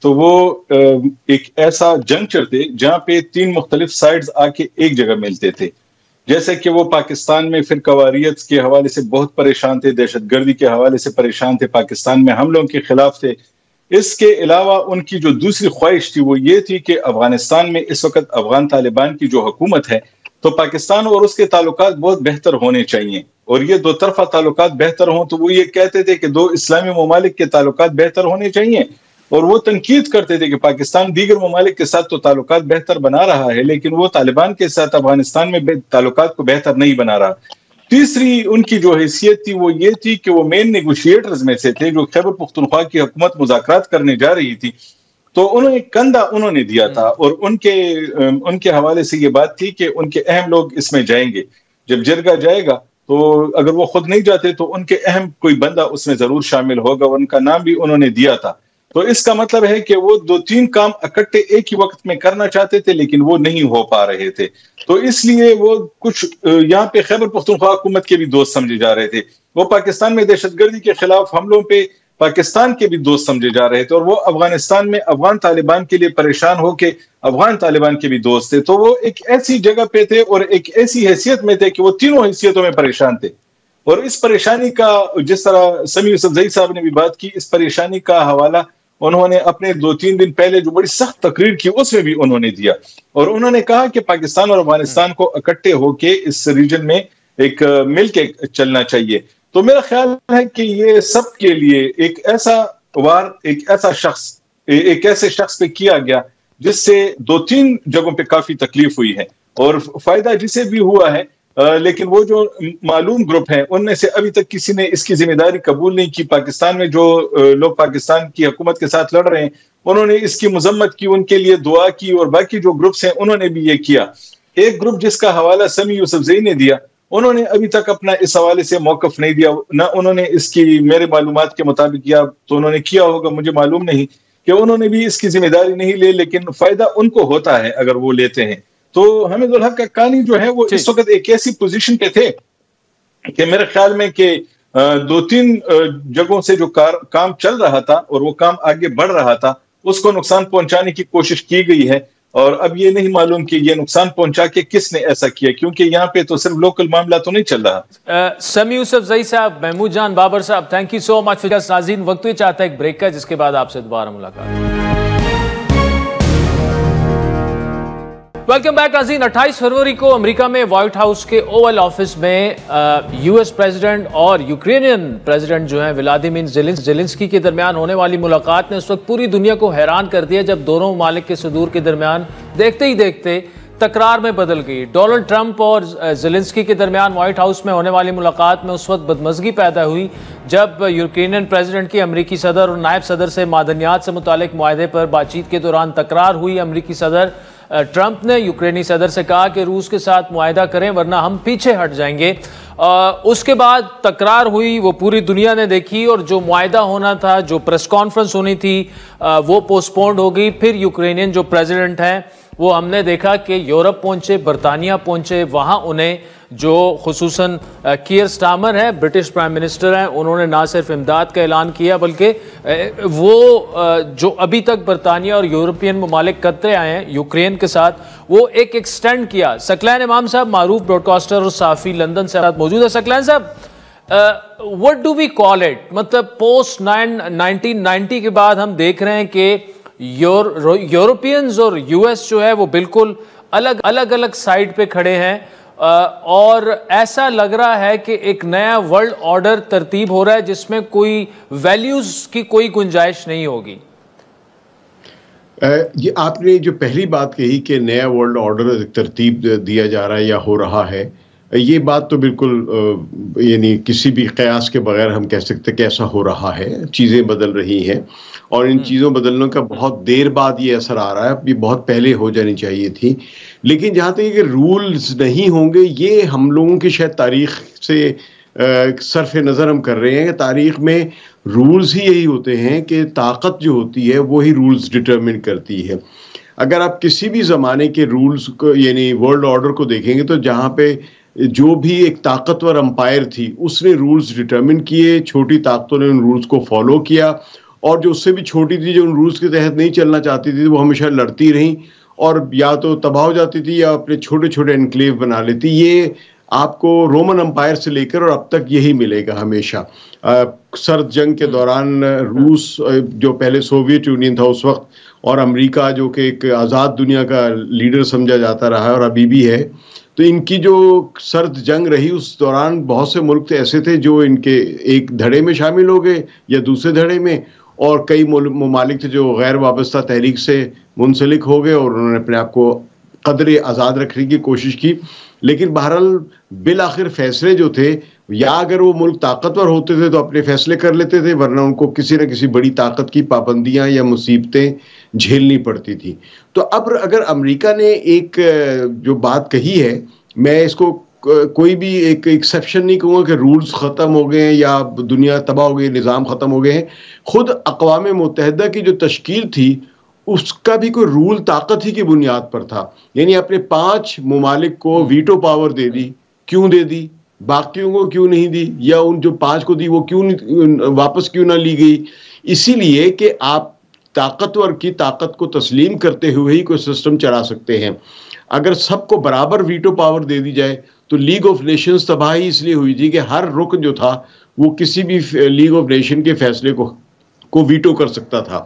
تو وہ ایک ایسا جنکچر تھے جہاں پہ تین مختلف سائڈز آ کے ایک جگہ ملتے تھے. جیسے کہ وہ پاکستان میں فرقہ واریت کے حوالے سے بہت پریشان تھے، دہشت گردی کے حوالے سے پریشان تھے، پاکستان میں حملوں کے خلاف تھے. اس کے علاوہ ان کی جو دوسری خواہش تھی وہ یہ تھی کہ افغانستان میں اس وقت افغان طالبان کی جو حکومت ہے تو پاکستان اور اس کے تعلقات بہت بہتر ہونے چاہیے، اور یہ دو طرفہ تعلقات بہتر ہوں. تو وہ یہ کہتے تھے کہ دو اسلامی ممالک کے تعلقات بہتر ہونے چاہیے، اور وہ تنقید کرتے تھے کہ پاکستان دیگر ممالک کے ساتھ تو تعلقات بہتر بنا رہا ہے لیکن وہ طالبان کے ساتھ افغانستان میں تعلقات کو بہتر نہیں بنا رہا. تیسری ان کی جو حیثیت تھی وہ یہ تھی کہ وہ مین نیگوشیٹرز میں سے تھے جو خیبر پختونخوا کی حکومت مذاکرات کرنے جا رہی تھی. تو ایک کندھا انہوں نے دیا تھا، اور ان کے حوالے سے یہ بات تھی کہ ان کے اہم لوگ اس میں جائیں گے. جب جرگہ جائے گا تو اگر وہ خود نہیں جاتے تو ان کے اہم کوئی بندہ اس میں ضرور شامل ہوگا، اور ان کا نام بھی انہوں نے دیا تھا. تو اس کا مطلب ہے کہ وہ دو تین کام اکٹھے ایک ہی وقت میں کرنا چاہتے تھے لیکن وہ نہیں ہو پا رہے تھے. تو اس لیے وہ کچھ یہاں پہ خیبر پختونخوا حکومت کے بھی دوست سمجھے جا رہے تھے، وہ پاکستان میں دہشت گردی کے خلاف حملوں پہ پاکستان کے بھی دوست سمجھے جا رہے تھے، اور وہ افغانستان میں افغان طالبان کے لیے پریشان ہو کے افغان طالبان کے بھی دوست تھے. تو وہ ایک ایسی جگہ پہ تھے اور ایک ایسی حیثیت میں تھے کہ وہ تینوں حیثیتوں میں پریشان تھے. اور اس پریشانی کا، جس طرح سمیع یوسفزئی صاحب نے بھی بات کی، اس پریشانی کا حوالہ انہوں نے اپنے 2-3 دن پہلے جو بڑی سخت تقریر کی اس میں بھی انہوں نے دیا، اور انہوں نے کہا کہ پاکستان اور افغانستان کو اکٹھے ہو کے اس ریجن میں ایک مل کے چلنا چاہیے. تو میرا خیال ہے کہ یہ سب کے لیے ایک ایسے شخص پہ کیا گیا جس سے 2-3 جگہوں پہ کافی تکلیف ہوئی ہے، اور فائدہ جسے بھی ہوا ہے، لیکن وہ جو معلوم گروپ ہیں ان میں سے ابھی تک کسی نے اس کی ذمہ داری قبول نہیں کی. پاکستان میں جو لوگ پاکستان کی حکومت کے ساتھ لڑ رہے ہیں انہوں نے اس کی مذمت کی، ان کے لیے دعا کی، اور باقی جو گروپس ہیں انہوں نے بھی یہ کیا. ایک گروپ جس کا حوالہ سمیع یوسفزئی نے دیا، انہوں نے ابھی تک اپنا اس حوالے سے موقف نہیں دیا، نہ انہوں نے اس کی، میرے معلومات کے مطابق، یا تو انہوں نے کیا ہوگا مجھے معلوم نہیں، کہ انہوں نے بھی اس کی ذمہ داری نہیں لے، لیکن فائدہ ان کو ہوتا ہے اگر وہ لیتے ہیں. تو حامد الحق حقانی جو ہے وہ اس وقت ایک ایسی پوزیشن پہ تھے کہ میرے خیال میں کہ 2-3 جگہوں سے جو کام چل رہا تھا اور وہ کام آگے بڑھ رہا تھا اس کو نقصان پہنچانے کی کوشش کی گئی ہے، اور اب یہ نہیں معلوم کہ یہ نقصان پہنچا کے کس نے ایسا کیا، کیونکہ یہاں پہ تو صرف لوکل معاملہ تو نہیں چل رہا. سمیع یوسفزئی صاحب، محمود جان بابر صاحب، تھینک یو سو مچ. ناظرین وقت بھی چاہتا ہے ایک بریک کا، جس کے بعد آپ سے دوبارہ ملاقات. ویلکم بیک ناظرین. 28 فروری کو امریکہ میں وائٹ ہاؤس کے اوول آفس میں یو ایس پریزیڈنٹ اور یوکرینین پریزیڈنٹ جو ہیں ولادیمیر زیلنسکی کے درمیان ہونے والی ملاقات نے اس وقت پوری دنیا کو حیران کر دیا جب دونوں ممالک کے صدور کے درمیان دیکھتے ہی دیکھتے تکرار میں بدل گئی. ڈونلڈ ٹرمپ اور زیلنسکی کے درمیان وائٹ ہاؤس میں ہونے والی ملاقات میں اس وقت بدمزگی پیدا ہوئی جب یوکرینین پریزیڈنٹ کی امریکی صدر اور نائب صدر سے معدنیات سے متعلق معاہدے پر بات چیت کے دوران تکرار ہوئی. امریکی صدر ٹرمپ نے یوکرینی صدر سے کہا کہ روس کے ساتھ معاہدہ کریں ورنہ ہم پیچھے ہٹ جائیں گے. اس کے بعد تکرار ہوئی، وہ پوری دنیا نے دیکھی، اور جو معاہدہ ہونا تھا، جو پریس کانفرنس ہونی تھی، وہ پوسٹ پونڈ ہو گئی. پھر یوکرینین جو پریزیڈنٹ ہیں وہ ہم نے دیکھا کہ یورپ پہنچے، برطانیہ پہنچے. وہاں انہیں جو خصوصاً کیئر سٹارمر ہیں، برٹش پرائم منسٹر ہیں، انہوں نے نہ صرف امداد کا اعلان کیا بلکہ وہ جو ابھی تک برطانیہ اور یورپین ممالک کرتے آئے ہیں یوکرین کے ساتھ، وہ ایک ایکسٹینڈ کیا. ثقلین امام صاحب معروف براڈ کاسٹر اور صحافی لندن سے موجود ہے. ثقلین صاحب، what do we call it؟ مطلب پوسٹ 1990 کے بعد ہم دیکھ رہے ہیں کہ یورپینز اور یو ایس جو ہے وہ بالکل الگ سائڈ پہ کھڑے ہیں اور ایسا لگ رہا ہے کہ ایک نیا ورلڈ آرڈر ترتیب ہو رہا ہے جس میں کوئی ویلیوز کی کوئی گنجائش نہیں ہوگی. یہ آپ نے جو پہلی بات کہی کہ نیا ورلڈ آرڈر ترتیب دیا جا رہا ہے یا ہو رہا ہے, یہ بات تو بالکل یعنی کسی بھی قیاس کے بغیر ہم کہہ سکتے کہ ایسا ہو رہا ہے. چیزیں بدل رہی ہیں اور ان چیزوں بدلنے کا بہت دیر بعد یہ اثر آ رہا ہے. یہ بہت پہلے ہو جانی چاہیے تھی. لیکن جہاں تک کہ رولز نہیں ہوں گے, یہ ہم لوگوں کی شاید تاریخ سے صرف نظر ہم کر رہے ہیں کہ تاریخ میں رولز ہی یہی ہوتے ہیں کہ طاقت جو ہوتی ہے وہی رولز ڈٹرمن کرتی ہے. اگر آپ کسی بھی زمانے کے رولز کو یعنی ورلڈ آرڈر کو دیکھیں گے تو جہاں پہ جو بھی ایک طاقتور امپائر تھی اس نے رولز ڈٹرمن کیے, چھوٹی طاقتوں نے ان رولز کو فالو کیا, اور جو اس سے بھی چھوٹی تھی جو ان رولز کے تحت نہیں چلنا چاہتی تھی وہ ہمیشہ لڑتی رہیں اور یا تو تباہ ہو جاتی تھی یا اپنے چھوٹے چھوٹے انکلیو بنا لیتی. یہ آپ کو رومن امپائر سے لے کر اور اب تک یہی ملے گا ہمیشہ. سرد جنگ کے دوران روس جو پہلے سوویت یونین تھا اس وقت, اور امریکہ جو کہ ایک آزاد دنیا کا لیڈر سمجھا جاتا رہا ہے اور ابھی بھی ہے, تو ان کی جو سرد جنگ رہی اس دوران بہت سے ملک ایسے تھے جو ان کے ایک دھڑے میں شامل ہو گئے یا دوسرے دھڑے میں, اور کئی ممالک تھے جو غیر وابستہ تحریک سے منسلک ہو گئے اور انہوں نے اپنے آپ کو قدر آزاد رکھنے کی کوشش کی. لیکن بہرحال بالآخر فیصلے جو تھے, یا اگر وہ ملک طاقتور ہوتے تھے تو اپنے فیصلے کر لیتے تھے, ورنہ ان کو کسی نہ کسی بڑی طاقت کی پابندیاں یا مصیبتیں جھیلنی پڑتی تھی. تو اب اگر امریکہ نے ایک جو بات کہی ہے, میں اس کو کوئی بھی ایک ایکسیپشن نہیں کہوں گا کہ رولز ختم ہو گئے ہیں یا دنیا تباہ ہو گئی, نظام ختم ہو گئے ہیں. خود اقوام متحدہ کی جو تشکیل تھی اس کا بھی کوئی رول طاقت ہی کی بنیاد پر تھا. یعنی اپنے 5 ممالک کو ویٹو پاور دے دی. کیوں دے دی؟ باقیوں کو کیوں نہیں دی؟ یا ان جو 5 کو دی وہ کیوں واپس کیوں نہ لی گئی؟ اسی لیے کہ آپ طاقتور کی طاقت کو تسلیم کرتے ہوئے ہی کوئی سسٹم چلا سکتے ہیں. اگر سب کو برابر ویٹو پاور دے دی جائے تو لیگ آف نیشنز تباہی اس لیے ہوئی تھی کہ ہر رکن جو تھا وہ کسی بھی لیگ آف نیشن کے فیصلے کو ویٹو کر سکتا تھا.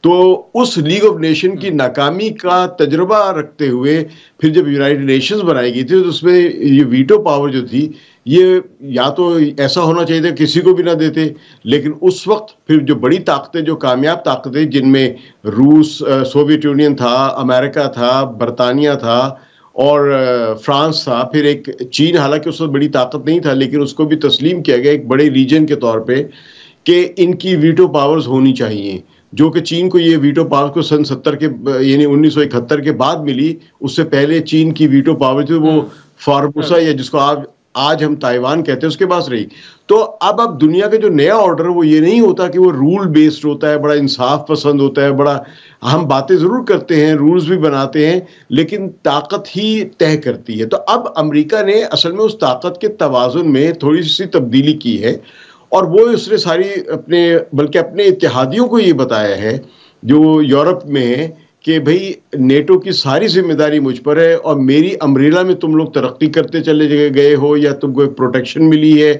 تو اس لیگ آف نیشن کی ناکامی کا تجربہ رکھتے ہوئے پھر جب یونائٹڈ نیشنز بنائی گئی تھی تو اس میں یہ ویٹو پاور جو تھی یہ یا تو ایسا ہونا چاہیے تھا کسی کو بھی نہ دیتے, لیکن اس وقت پھر جو بڑی طاقتیں, جو کامیاب طاقتیں جن میں روس, سوویت یونین تھا, امریکہ تھا, برطانیہ تھا اور فرانس تھا, پھر ایک چین, حالانکہ اس وقت بڑی طاقت نہیں تھا لیکن اس کو بھی تسلیم کیا گیا ایک بڑے ریجن کے طور پہ کہ ان کی ویٹو پاورز ہونی چاہیے, جو کہ چین کو یہ ویٹو پاور کو سن 70 کے یعنی 1971 کے بعد ملی. اس سے پہلے چین کی ویٹو پاور تھی وہ فارموسا یا جس کو آج ہم تائیوان کہتے ہیں اس کے پاس رہی. تو اب دنیا کا جو نیا آرڈر وہ یہ نہیں ہوتا کہ وہ رول بیسڈ ہوتا ہے, بڑا انصاف پسند ہوتا ہے, بڑا ہم باتیں ضرور کرتے ہیں, رولز بھی بناتے ہیں, لیکن طاقت ہی طے کرتی ہے. تو اب امریکہ نے اصل میں اس طاقت کے توازن میں تھوڑی سی تبدیلی کی ہے, اور وہ اس نے ساری بلکہ اپنے اتحادیوں کو یہ بتایا ہے جو یورپ میں ہے کہ بھئی نیٹو کی ساری ذمہ داری مجھ پر ہے اور میری امبریلا میں تم لوگ ترقی کرتے چلے گئے ہو یا تم کو ایک پروٹیکشن ملی ہے.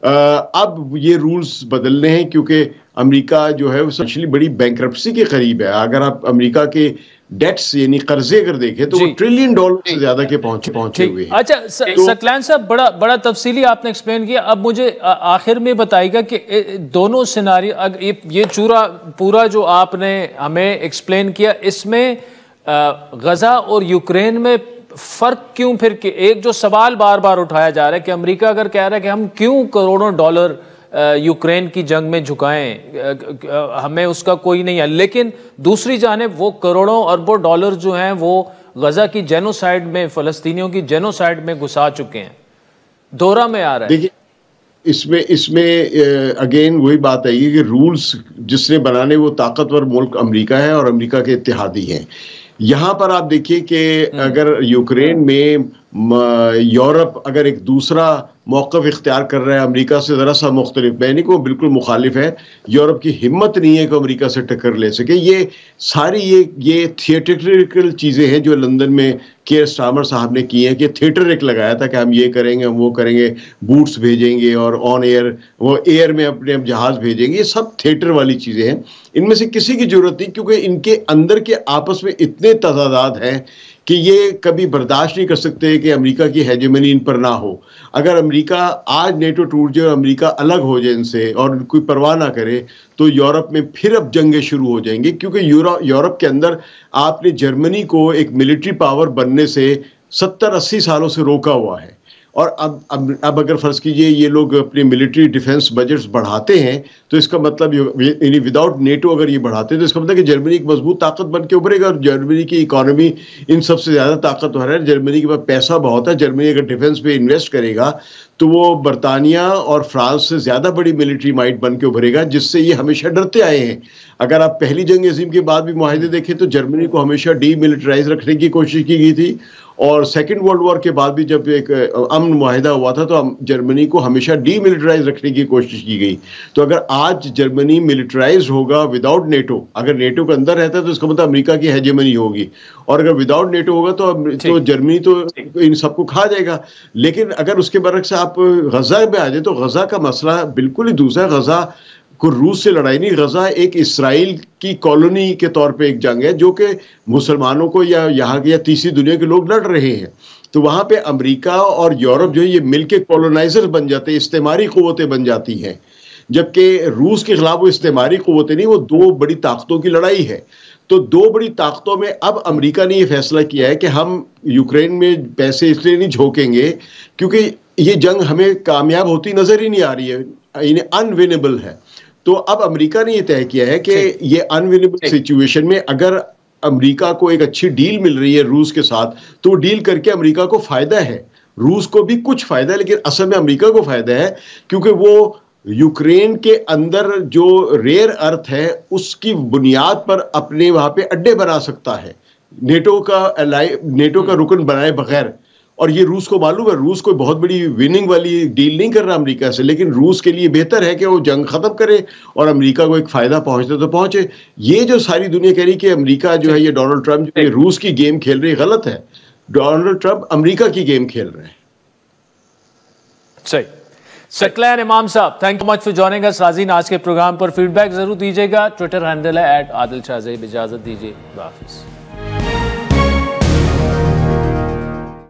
اب یہ رولز بدلنے ہیں کیونکہ امریکہ جو ہے وہ ایکچولی بڑی بینکرپسی کے قریب ہے. اگر آپ امریکہ کے ڈیٹس یعنی قرضے اگر دیکھیں تو وہ $1 ٹریلین سے زیادہ کے پہنچے ہوئے ہیں. اچھا سکلین صاحب, بڑا تفصیلی آپ نے ایکسپلین کیا. اب مجھے آخر میں بتائیے گا کہ دونوں سیناریو, یہ پورا جو آپ نے ہمیں ایکسپلین کیا, اس میں غزہ اور یوکرین میں فرق کیوں؟ پھر کہ ایک جو سوال بار بار اٹھایا جا رہا ہے کہ امریکہ اگر کہہ رہا ہے کہ ہم کیوں کروڑوں ڈالر یوکرین کی جنگ میں جھکائیں, ہمیں اس کا کوئی نہیں ہے, لیکن دوسری جانب وہ کروڑوں اربوں ڈالر جو ہیں وہ غزہ کی جینوسائیڈ میں, فلسطینیوں کی جینوسائیڈ میں گھسا چکے ہیں. دورہ میں آ رہا ہے. دیکھیے اس میں اگین وہی بات آئی کہ رولز جس نے بنانے وہ طاقتور ملک امریکہ ہے اور امریکہ کے اتحادی ہیں. یہاں پر آپ دیکھیے کہ اگر یوکرین میں یورپ اگر ایک دوسرا موقف اختیار کر رہا ہے امریکہ سے ذرا سا مختلف، میں نہیں کہ بالکل مخالف ہے، یورپ کی ہمت نہیں ہے کہ امریکہ سے ٹکر لے سکے. یہ ساری یہ تھیٹرکل چیزیں ہیں جو لندن میں کیئر سٹارمر صاحب نے کی ہیں، کہ تھیٹر ایک لگایا تھا کہ ہم یہ کریں گے، ہم وہ کریں گے، بوٹس بھیجیں گے اور آن ایئر وہ ایئر میں اپنے جہاز بھیجیں گے. یہ سب تھیٹر والی چیزیں ہیں، ان میں سے کسی کی ضرورت نہیں، کیونکہ ان کے اندر کے آپس میں اتنے تضادات ہیں کہ یہ کبھی برداشت نہیں کر سکتے کہ امریکہ کی ہیجمنی ان پر نہ ہو. اگر امریکہ آج نیٹو ٹوٹ جائے اور امریکہ الگ ہو جائے ان سے اور کوئی پرواہ نہ کرے تو یورپ میں پھر اب جنگیں شروع ہو جائیں گی، کیونکہ یورپ کے اندر آپ نے جرمنی کو ایک ملٹری پاور بننے سے 70-80 سالوں سے روکا ہوا ہے. اور اب اگر فرض کیجئے یہ لوگ اپنے ملٹری ڈیفنس بجٹس بڑھاتے ہیں تو اس کا مطلب یعنی وداؤٹ نیٹو اگر یہ بڑھاتے ہیں تو اس کا مطلب کہ جرمنی ایک مضبوط طاقت بن کے ابھرے گا، اور جرمنی کی اکانومی ان سب سے زیادہ طاقتور ہے. جرمنی کے پاس پیسہ بہت ہے، جرمنی اگر ڈیفنس پہ انویسٹ کرے گا تو وہ برطانیہ اور فرانس سے زیادہ بڑی ملٹری مائٹ بن کے ابھرے گا، جس سے یہ ہمیشہ ڈرتے آئے ہیں. اگر آپ پہلی جنگ عظیم کے بعد بھی معاہدے دیکھیں تو جرمنی کو ہمیشہ ڈی ملٹرائز رکھنے کی کوشش کی گئی تھی، اور سیکنڈ ورلڈ وار کے بعد بھی جب ایک امن معاہدہ ہوا تھا تو جرمنی کو ہمیشہ ڈی ملٹرائز رکھنے کی کوشش کی گئی. تو اگر آج جرمنی ملٹرائز ہوگا وداؤٹ نیٹو، اگر نیٹو کے اندر رہتا ہے تو اس کا مطلب امریکہ کی ہیجمنی ہوگی، اور اگر وداؤٹ نیٹو ہوگا تو جرمنی تو ان سب کو کھا جائے گا. لیکن اگر اس کے برعکس آپ غزہ میں آ جائیں تو غزہ کا مسئلہ بالکل ہی دوسرا ہے. غزہ کو روس سے لڑائی نہیں، غزہ ایک اسرائیل کی کالونی کے طور پہ ایک جنگ ہے جو کہ مسلمانوں کو یا یہاں کے یا تیسری دنیا کے لوگ لڑ رہے ہیں. تو وہاں پہ امریکہ اور یورپ جو ہے یہ مل کے کولونائزر بن جاتے ہیں، استعماری قوتیں بن جاتی ہیں، جبکہ روس کے خلاف وہ استعماری قوتیں نہیں، وہ دو بڑی طاقتوں کی لڑائی ہے. تو دو بڑی طاقتوں میں اب امریکہ نے یہ فیصلہ کیا ہے کہ ہم یوکرین میں پیسے اس لیے نہیں جھونکیں گے کیونکہ یہ جنگ ہمیں کامیاب ہوتی نظر ہی نہیں آ رہی ہے، یعنی انوینیبل ہے. تو اب امریکہ نے یہ طے کیا ہے کہ یہ انوینیبل سچویشن میں اگر امریکہ کو ایک اچھی ڈیل مل رہی ہے روس کے ساتھ تو وہ ڈیل کر کے امریکہ کو فائدہ ہے، روس کو بھی کچھ فائدہ ہے، لیکن اصل میں امریکہ کو فائدہ ہے کیونکہ وہ یوکرین کے اندر جو ریئر ارتھ ہے اس کی بنیاد پر اپنے وہاں پہ اڈے بنا سکتا ہے نیٹو کا رکن بنائے بغیر. اور یہ روس کو معلوم ہے، روس کوئی بہت بڑی وننگ والی ڈیل نہیں کر رہا امریکہ سے، لیکن روس کے لیے بہتر ہے کہ وہ جنگ ختم کرے اور امریکہ کو ایک فائدہ پہنچتا تو پہنچے. یہ جو ساری دنیا کہہ رہی کہ امریکہ جو ہے یہ ڈونلڈ ٹرمپ جو ہے روس کی گیم کھیل رہی، غلط ہے. ڈونلڈ ٹرمپ امریکہ کی گیم کھیل رہے ہیں. صحیح. Saqlain Imam sahab, thank you much for joining اس. ناظرین آج کے پروگرام پر فیڈ بیک ضرور دیجیے گا. ٹویٹر ہینڈل ہے @عادل شاہ زیب. اجازت دیجیے، خدا حافظ.